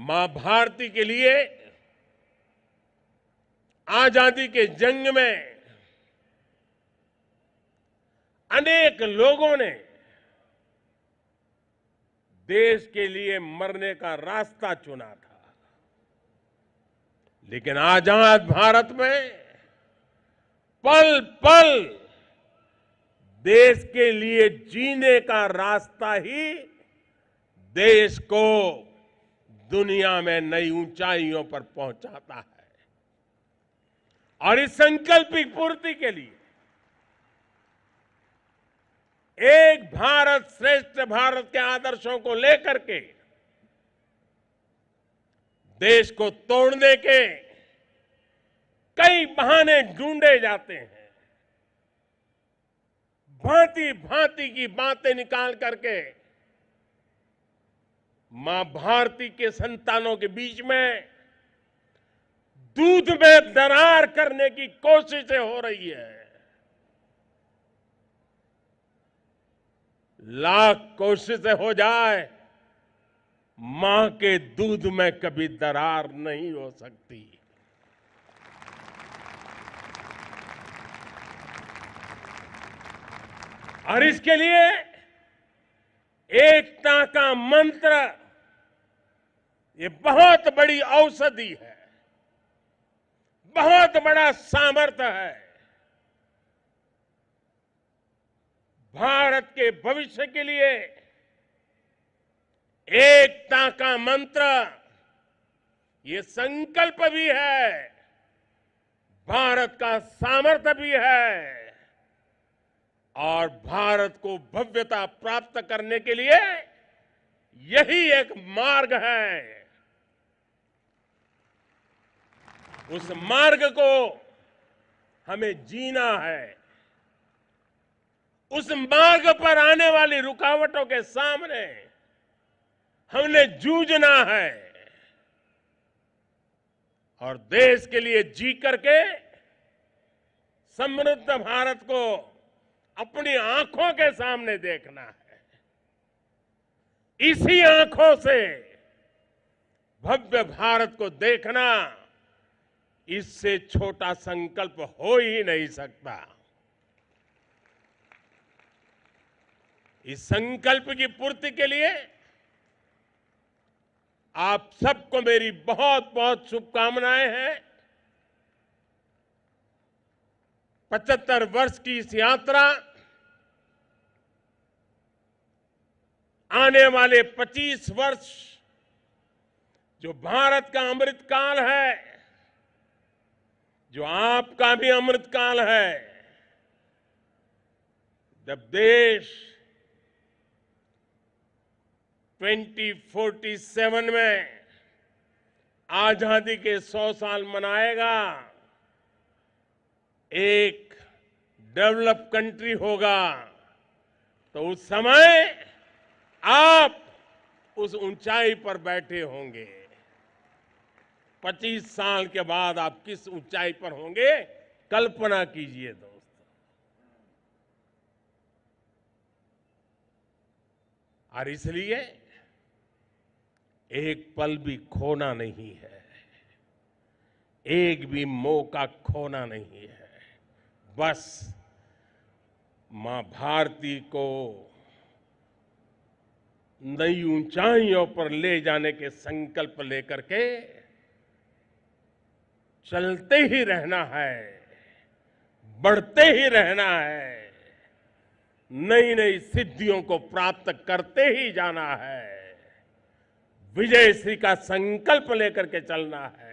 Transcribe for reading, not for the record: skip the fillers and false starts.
मां भारती के लिए आजादी के जंग में अनेक लोगों ने देश के लिए मरने का रास्ता चुना था, लेकिन आजाद भारत में पल पल देश के लिए जीने का रास्ता ही देश को दुनिया में नई ऊंचाइयों पर पहुंचाता है। और इस संकल्प की पूर्ति के लिए एक भारत श्रेष्ठ भारत के आदर्शों को लेकर के देश को तोड़ने के कई बहाने ढूंढे जाते हैं। भांति भांति की बातें निकाल करके मां भारती के संतानों के बीच में दूध में दरार करने की कोशिशें हो रही है। लाख कोशिशें हो जाए, मां के दूध में कभी दरार नहीं हो सकती। और इसके लिए एकता का मंत्र ये बहुत बड़ी औषधि है, बहुत बड़ा सामर्थ्य है। भारत के भविष्य के लिए एकता का मंत्र ये संकल्प भी है, भारत का सामर्थ्य भी है और भारत को भव्यता प्राप्त करने के लिए यही एक मार्ग है। उस मार्ग को हमें जीना है। उस मार्ग पर आने वाली रुकावटों के सामने हमने जूझना है और देश के लिए जी करके समृद्ध भारत को अपनी आंखों के सामने देखना है। इसी आंखों से भव्य भारत को देखना, इससे छोटा संकल्प हो ही नहीं सकता। इस संकल्प की पूर्ति के लिए आप सबको मेरी बहुत बहुत शुभकामनाएं हैं। 75 वर्ष की इस यात्रा आने वाले 25 वर्ष जो भारत का अमृतकाल है, जो आपका भी अमृतकाल है, जब देश 2047 में आजादी के 100 साल मनाएगा, एक डेवलप कंट्री होगा, तो उस समय आप उस ऊंचाई पर बैठे होंगे। 25 साल के बाद आप किस ऊंचाई पर होंगे, कल्पना कीजिए दोस्त। और इसलिए एक पल भी खोना नहीं है, एक भी मौका खोना नहीं है। बस मां भारती को नई ऊंचाइयों पर ले जाने के संकल्प लेकर के चलते ही रहना है, बढ़ते ही रहना है, नई नई सिद्धियों को प्राप्त करते ही जाना है, विजयश्री का संकल्प लेकर के चलना है।